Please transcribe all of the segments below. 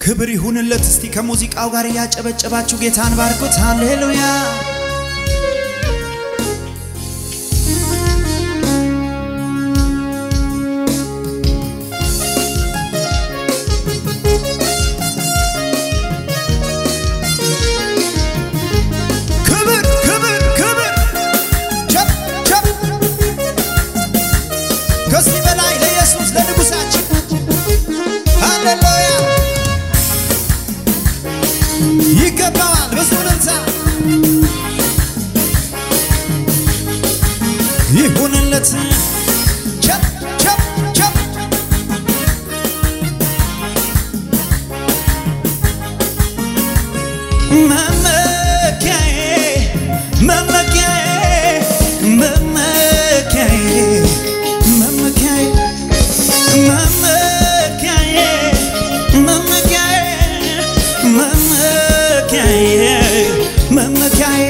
ክብር ይሁንለት እስቲ ከሙዚቃው ጋር ያጨበጨባችሁ ጌታን ባርኩት ሃሌሉያ ይሁንለት ቸፕ ቸፕ ቸፕ መመኪያዬ መመኪያዬ መመኪያዬ መመኪያዬ መመኪያዬ መመኪያዬ መመኪያዬ መመኪያዬ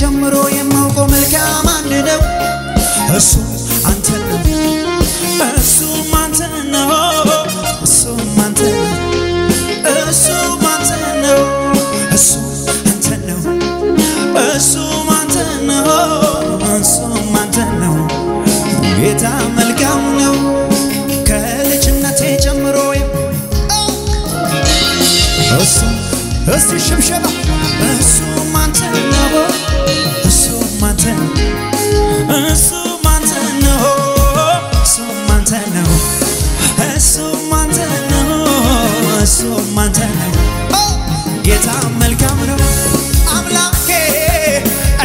ጀምሮ የማውቀው መልካም አንድ ነው እሱ አንተ ነው እሱ አንተ ነው እሱ አንተ ነው እሱ አንተ ነው እሱ አንተ ነው እሱ አንተ ነው እሱ አንተ ነው ጌታ መልካም ነው ከልጅነቴ ጀምሮ እሱ እስቲ ሽብሸባ እሱ አንተ ነው እሱ አንተ እሱ አንተ ነው እሱ አንተ ነው እሱ አንተ ነው እሱ አንተ ነው ጌታ መልካም ነው አምላኬ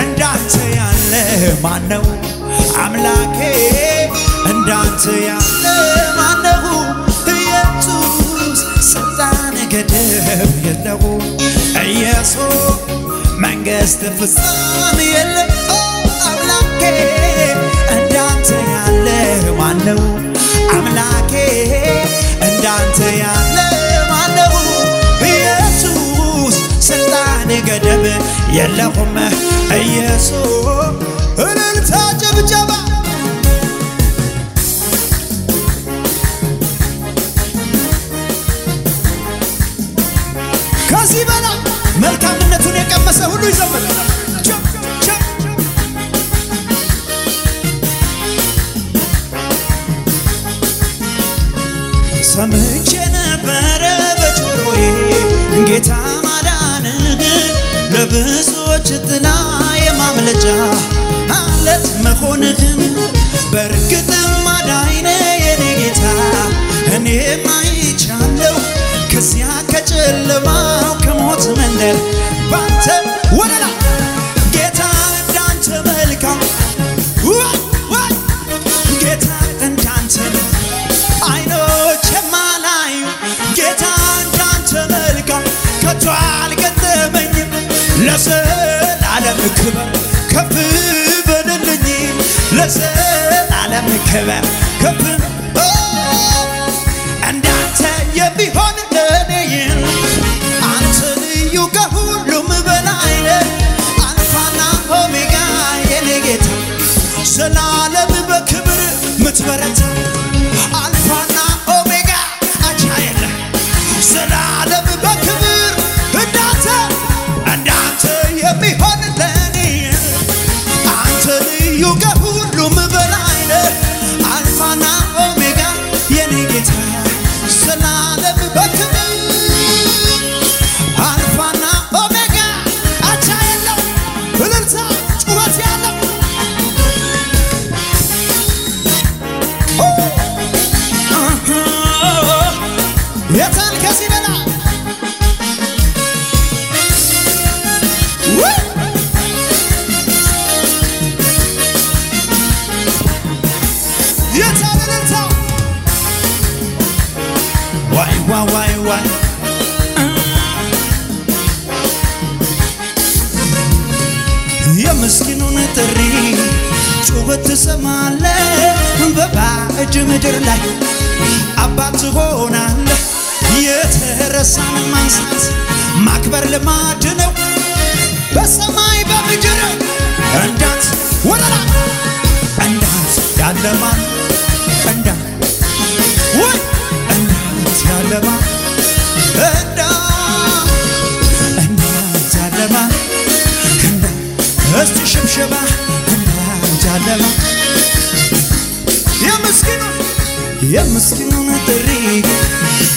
እንዳንተ ያለ ማን ነው አምላኬ እንዳንተ ያለ ማን ነው ኢየሱስ ስልጣን ገደብ የለው ኢየሱስ መንግስት ፍጻሜ የለው አምላኬ እንዳንተ ያለ ማን ነው አምላኬ እንዳንተ ያለ ማን ነው ኢየሱስ ስልጣን ገደብ የለውም ኢየሱስ እልልታ ጭብጨባ ከዚህ በላይ መልካምነቱን የቀመሰ ሁሉ ይዘምር ሰምቼ ነበረ በጆሮዬ ጌታ ማዳንህ ለብዙዎች ጥላ የማምለጫ አለት መሆንህን በርግጥም ማዳኝ ነህ የኔ ጌታ እኔም አይቻለሁ ከዚያ ከጨለማው ከሞት መንደር ባንተ ወደላ ጌታ እንዳንተ መልካም ጌታ እንዳንተ አይኖች የማላዩ ጌታ እንዳንተ መልካም ከቶ አልገጠመኝም ለዘላለም ክብር ከፍ በልልኝ ለዘላለም ክብር ከፍ እንዳንተ የሚሆን ለኔ አንተ ልዩ ከሁሉም በላይ አልፋና ኦሜጋ የኔ ጌታ ዘላለም በክብር ምትበረታ አልፋና ኦሜጋ አቻየለ ዘላለም በክብር እንዳንተ የሚሆን ለኔ አንተ ልዩ ከሁሉም በላይ አልፋና ኦሜጋ የኔ ጌታ ዘላለም በክብር አልፋና ኦሜጋ አቻየለ እልልታ ጩኸት ያለው የታል ከዚህ በላይ የታል እልልታ ዋይ ዋይ ዋይ የምስኪኑን ጥሪ ጩኸት ትሰማለህ በባዕድ በባዕድ ምድር ላይ አባት ሆናለህ የተረሳን ማንሳት ማክበር ልማድ ነው በሰማይ በምድር እንዳት ወለላ እንዳት ያለማ እንዳት ወይ እንዳት ያለማ እንዳት ያለማ እንዳት እስቲ ሽብሸባ እንዳት ያለማ የምስኪኑን ጥሪ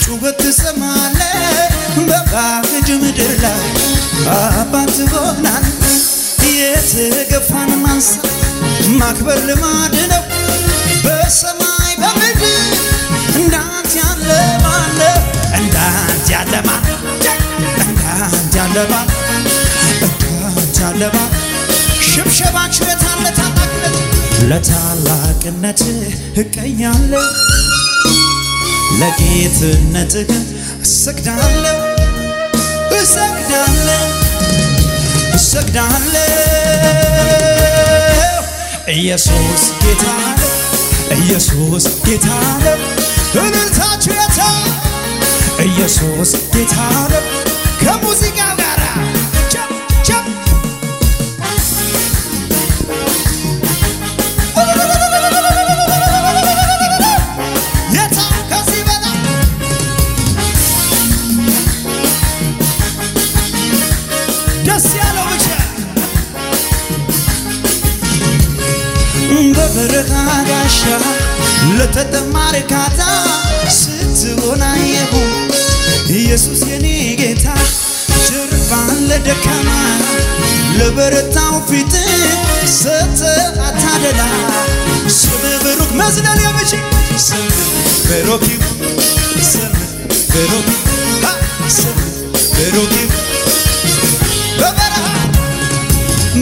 ጩኸት ትሰማለህ በባዕድ ምድር ላይ አባት ሆናለህ የተገፋን ማንሳት ማክበር ልማድ ነው በሰማይ በምድር እንዳንተ ያለ ማን እንዳንተ ያለ ማን እንዳንተ ያለ ማን እንዳንተ ያለ ማን ሽብሸባችሁ የታለ ታላቅነት ለታላቅነት እቀኛለሁ ለጌትነትህ እሰግዳለሁ እሰግዳለሁ ኢየሱስ ጌታ ነው ኢየሱስ ጌታ ነው እልልታችሁ የታ ኢየሱስ ጌታ ነው ከሙዚቃው ጋር ቸፕ ቸፕ የታ ከዚህ በላይ ደስ ያለው ብቻ በበረሃ ጋሻ ለተጠማ እርካታ ስትሆን አየሁ ኢየሱስ የኔ ጌታ ጀርባን ለደካማ ለበረታው ፊት ሰጥተህ አታደላ ስምህ ብሩክ መዝለል የምችል ስምህ ብሩክ ስምህ ብሩክ ስምህ ብሩክ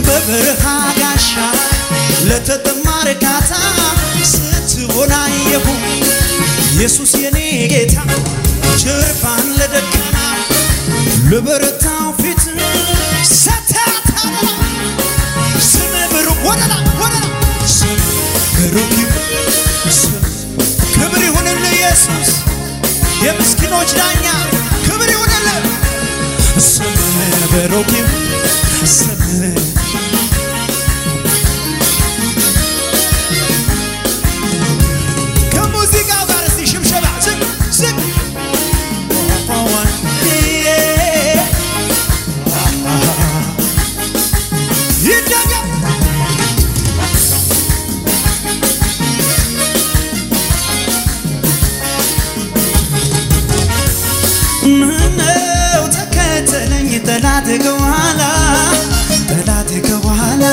በበረሃ ጋሻ ለተጠማ እርካታ ስትሆን አየሁ ኢየሱስ የኔ ጌታ ጀርባን ለደካማ ለበረታው ፊት ሰጥተህ አታደላ ስምህ ብሩክ ወለላ ወለላ ስምህ ብሩክ ክብር ይሁንልህ ኢየሱስ የምስኪኖች ዳኛ ክብር ይሁንልህ ስምህ ብሩክ ስምህ ከሙዚቃው ጋር እስቲ ሽብሸባ ዝቅ ዝቅ ይደገም ምነው ተከተለኝ ጠላቴ ከኋላ ጠላቴ ከኋላ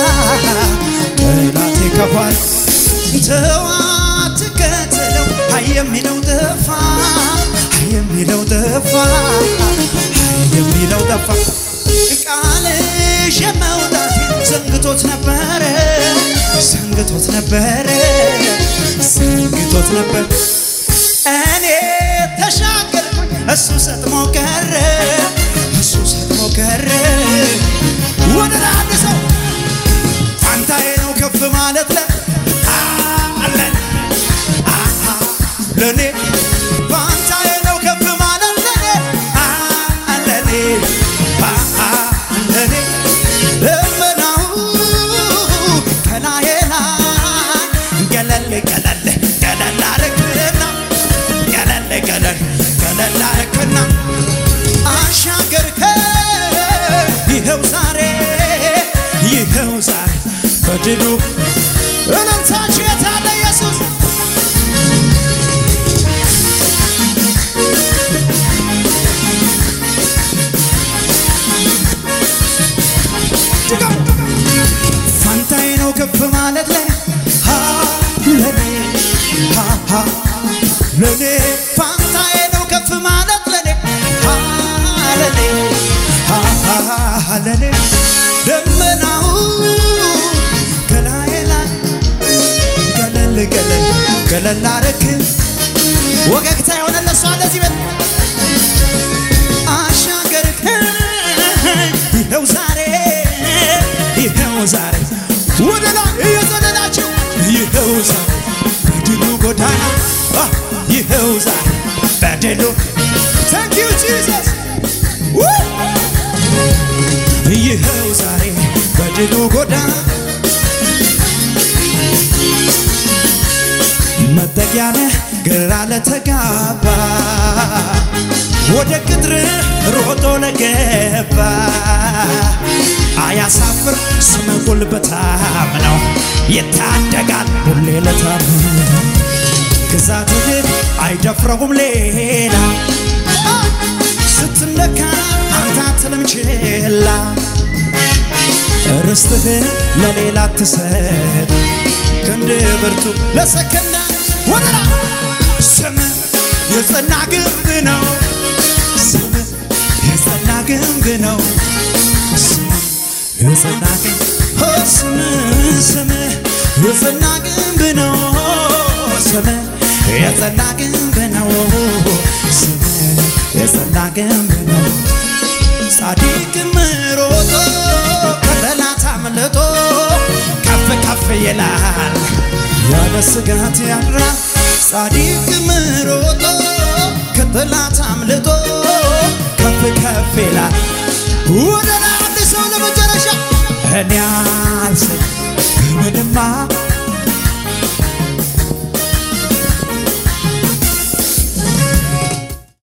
ጠላቴ ከኋላ ተው አትከተለው አይ የሚለው ጠፋ አይ የሚለው ጠፋ አይ የሚለው ጠፋ ቃልሽ የመውጣት ዘንግቶት ነበረ ዘንግቶት ነበረ ዘንግቶት ነበር እኔ ተሻገርኩኝ እሱ ሰጥሞ ቀረ እሱ ሰጥሞ ቀረ ወደ አንድ ሰው ፋንታዬ ነው ከፍ ማለት ለአለን ለኔ ፋንታዬ ነው ከፍ ማለት ለኔ አለኔ አለኔ ለመናው ከላዬ ላይ ገለል ገለል ገለል አረክና ገለል ገለል ገለል አረክና አሻገርከኝ ይኸው ዛሬ በድሉ እልልታችሁ የታለ ኢየሱስ ፋንታዬ ነው ከፍ ማለት ለኔ ለኔ ፋንታዬ ነው ከፍ ማለት ለኔ ለኔ ደመናው ከላዬ ላይ ገለል ገለል ገለል አረክ ወገግታ የሆነ ለሷ ለዚህ ቤት አሻገርከኝ ይኸው ዛሬ ወደ ላይ እየዘለላችሁ ይኸው ዛሬ በድሉ ጎዳና ይኸው ዛሬ በድሉ Thank you Jesus ይኸው ዛሬ በድሉ ጎዳና መጠጊያ ነህ ግራ ለተጋባ ወደ ቅጥር ሮጦ ለገባ አያሳፍር ስም ጉልበታም ነው ይታደጋል ሁሌ ለታመነ ግዛትህ አይደፍረውም ሌላ ስትነካ አንተ አትልም ችላ ርስትህን ለሌላ አትሰጥ ክንድ ብርቱ ለሰከንዳ ወደራ ስምህ የጸና ግንብ ነው ስምህ የጸና ግንብ ነው ስምህ የጸና ግንብ ስምህ የጸና ግንብ ነው ስምህ የጸና ግንብ ነው ስምህ የጸና ግንብ ነው ጻድቅ ምሮጦ ከጠላት አምልጦ ከፍ ከፍ ይላል ያለ ስጋት ያድራል ጻድቅ ምሮጦ ከጠላት አምልጦ ከፍ ከፍ ይላል ወደ አንድ ሰው ለመጨረሻ እኔ አልሰግድም ምንማ